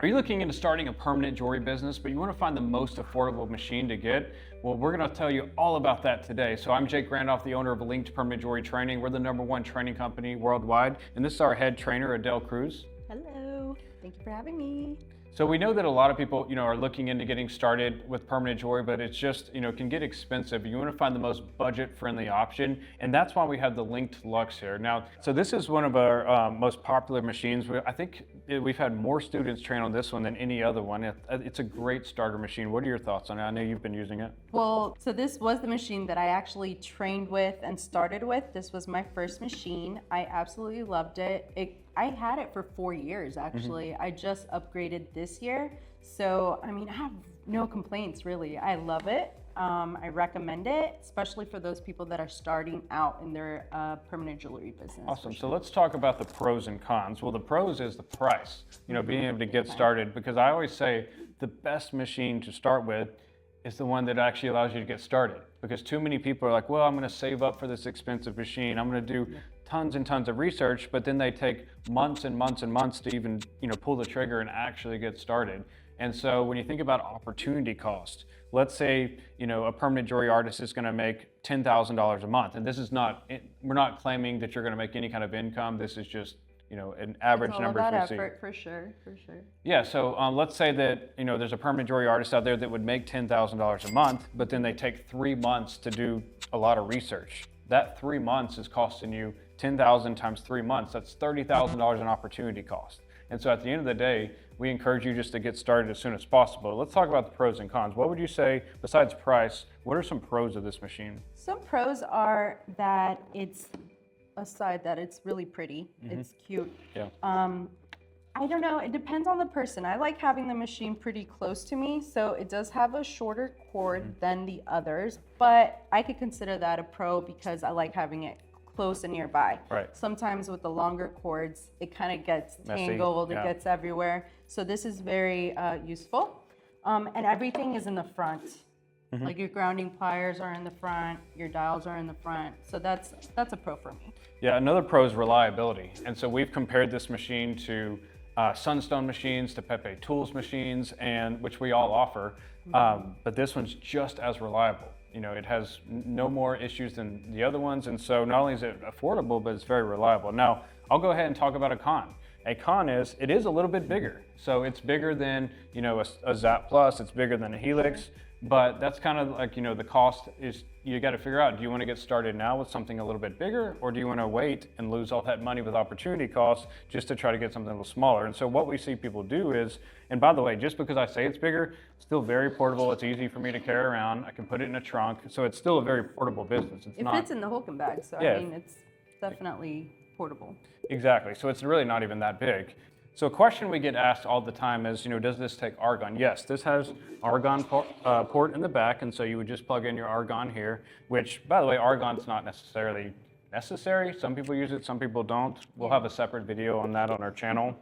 Are you looking into starting a permanent jewelry business, but you want to find the most affordable machine to get? Well, we're going to tell you all about that today. So I'm Jake Randolph, the owner of Linked Permanent Jewelry Training. We're the #1 training company worldwide, and this is our head trainer, Adel Cruz. Hello, thank you for having me. So we know that a lot of people, are looking into getting started with permanent jewelry, but it's just, can get expensive. You want to find the most budget-friendly option, and that's why we have the Linked Luxe here. Now, so this is one of our most popular machines. I think we've had more students train on this one than any other one. It's a great starter machine. What are your thoughts on it? I know you've been using it. Well, so this was the machine that I actually trained with and started with. This was my first machine. I absolutely loved it. I had it for 4 years, actually. I just upgraded this year. So, I have no complaints, really. I love it. I recommend it, especially for those people that are starting out in their permanent jewelry business. Awesome. So let's talk about the pros and cons. Well, the pros is the price, being able to get started, because I always say the best machine to start with is the one that actually allows you to get started. Because too many people are like, well, I'm going to save up for this expensive machine. I'm going to do tons and tons of research, but then they take months and months and months to even, pull the trigger and actually get started. And so when you think about opportunity cost, let's say, a permanent jewelry artist is going to make $10,000 a month. And this is we're not claiming that you're going to make any kind of income. This is just, an average number. It's all about effort, for sure. Yeah, so let's say that, there's a permanent jewelry artist out there that would make $10,000 a month, but then they take 3 months to do a lot of research. That 3 months is costing you $10,000 times 3 months. That's $30,000 in opportunity cost. And so at the end of the day, we encourage you just to get started as soon as possible. Let's talk about the pros and cons. What would you say, besides price, what are some pros of this machine? Some pros are that it's really pretty. It's cute. Yeah. I don't know, it depends on the person. I like having the machine pretty close to me, so it does have a shorter cord than the others, but I could consider that a pro because I like having it close and nearby. Right. Sometimes with the longer cords, it kind of gets messy. tangled, Yeah. It gets everywhere. So this is very useful. And everything is in the front. Like your grounding pliers are in the front, your dials are in the front. So that's a pro for me. Yeah, another pro is reliability. And so we've compared this machine to Sunstone machines, to Pepe Tools machines, and which we all offer. But this one's just as reliable. It has no more issues than the other ones. And so not only is it affordable, but it's very reliable. Now, I'll go ahead and talk about a con. A con is it is a little bit bigger. So it's bigger than, a Zap Plus, it's bigger than a Helix. But that's kind of like, the cost is, you got to figure out, do you want to get started now with something a little bit bigger, or do you want to wait and lose all that money with opportunity costs just to try to get something a little smaller? And so what we see people do is, and by the way, just because I say it's bigger, it's still very portable. It's easy for me to carry around. I can put it in a trunk. So it's still a very portable business. It fits in the Hulk bag, so Yeah. it's definitely portable. Exactly. So it's really not even that big. So a question we get asked all the time is, does this take argon? Yes, this has argon port in the back, and so you would just plug in your argon here, which, by the way, argon's not necessarily necessary. Some people use it, some people don't. We'll have a separate video on that on our channel.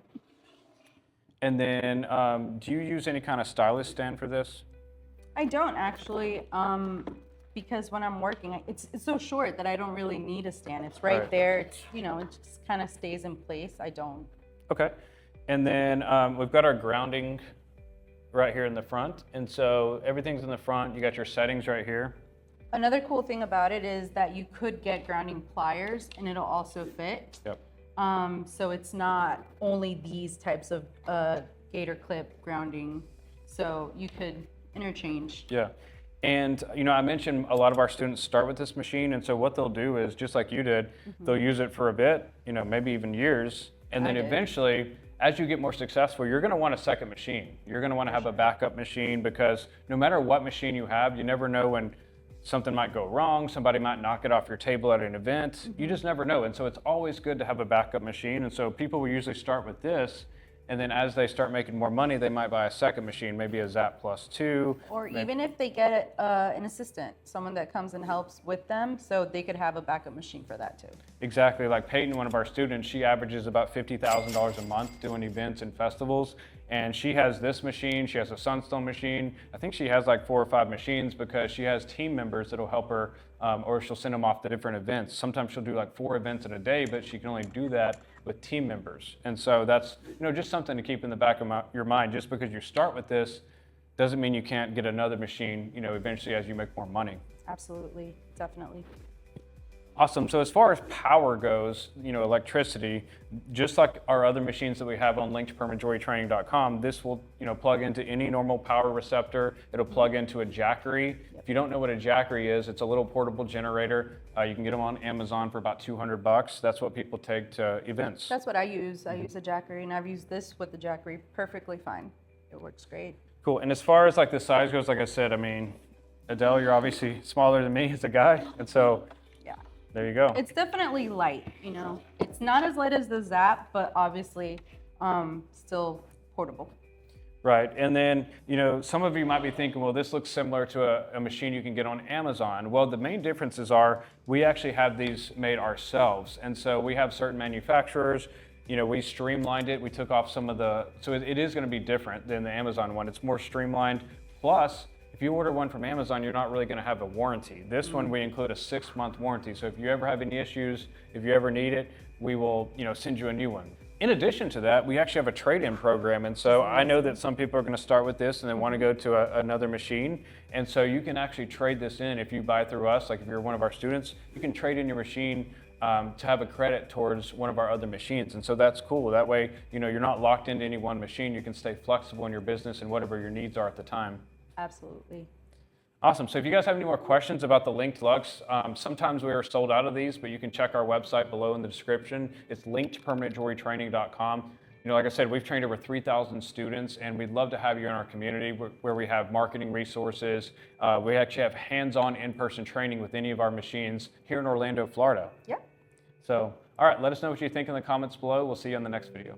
And then, do you use any kind of stylus stand for this? I don't actually, because when I'm working, it's so short that I don't really need a stand. It's right there. It's, it just kind of stays in place. I don't. Okay. And then we've got our grounding right here in the front. And so everything's in the front. You got your settings right here. Another cool thing about it is that you could get grounding pliers and it'll also fit. Yep. So it's not only these types of gator clip grounding. So you could interchange. Yeah. And, I mentioned a lot of our students start with this machine. And so what they'll do is, just like you did, they'll use it for a bit, maybe even years. And then eventually, as you get more successful, you're going to want a second machine. You're going to want to have a backup machine, because no matter what machine you have, you never know when something might go wrong. Somebody might knock it off your table at an event. You just never know. And so it's always good to have a backup machine. And so people will usually start with this. And then as they start making more money, they might buy a second machine, maybe a Zap Plus 2. Or even if they get an assistant, someone that comes and helps with them, so they could have a backup machine for that too. Exactly. Like Peyton, one of our students, she averages about $50,000 a month doing events and festivals. And she has this machine, she has a Sunstone machine. I think she has like 4 or 5 machines because she has team members that'll help her, or she'll send them off to different events. Sometimes she'll do like 4 events in a day, but she can only do that with team members. And so that's, just something to keep in the back of your mind. Just because you start with this doesn't mean you can't get another machine, eventually as you make more money. Absolutely, definitely. Awesome. So as far as power goes, electricity, just like our other machines that we have on linkedpermanentjewelrytraining.com, this will, plug into any normal power receptor. It'll plug into a Jackery. If you don't know what a Jackery is, it's a little portable generator. You can get them on Amazon for about $200. That's what people take to events. That's what I use. I use a Jackery, and I've used this with the Jackery perfectly fine. It works great. Cool. And as far as like the size goes, like I said, Adele, you're obviously smaller than me as a guy, and so there you go. It's definitely light, It's not as light as the Zap, but obviously still portable. Right. And then, some of you might be thinking, well, this looks similar to a machine you can get on Amazon. Well, the main differences are we actually have these made ourselves. And so we have certain manufacturers, we streamlined it. We took off some of so it is going to be different than the Amazon one. It's more streamlined. Plus, if you order one from Amazon, you're not really going to have a warranty. This one, we include a 6-month warranty. So if you ever have any issues, if you ever need it, we will, send you a new one. In addition to that, we actually have a trade-in program. And so I know that some people are going to start with this and then want to go to another machine. And so you can actually trade this in if you buy through us. Like if you're one of our students, you can trade in your machine to have a credit towards one of our other machines. And so that's cool. That way, you're not locked into any one machine. You can stay flexible in your business and whatever your needs are at the time. Absolutely. Awesome. So if you guys have any more questions about the LINKED Luxe, sometimes we are sold out of these, but you can check our website below in the description. It's linkedpermanentjewelrytraining.com. Like I said, we've trained over 3,000 students, and we'd love to have you in our community where we have marketing resources. We actually have hands-on in-person training with any of our machines here in Orlando, Florida. Yep. So, all right, let us know what you think in the comments below. We'll see you on the next video.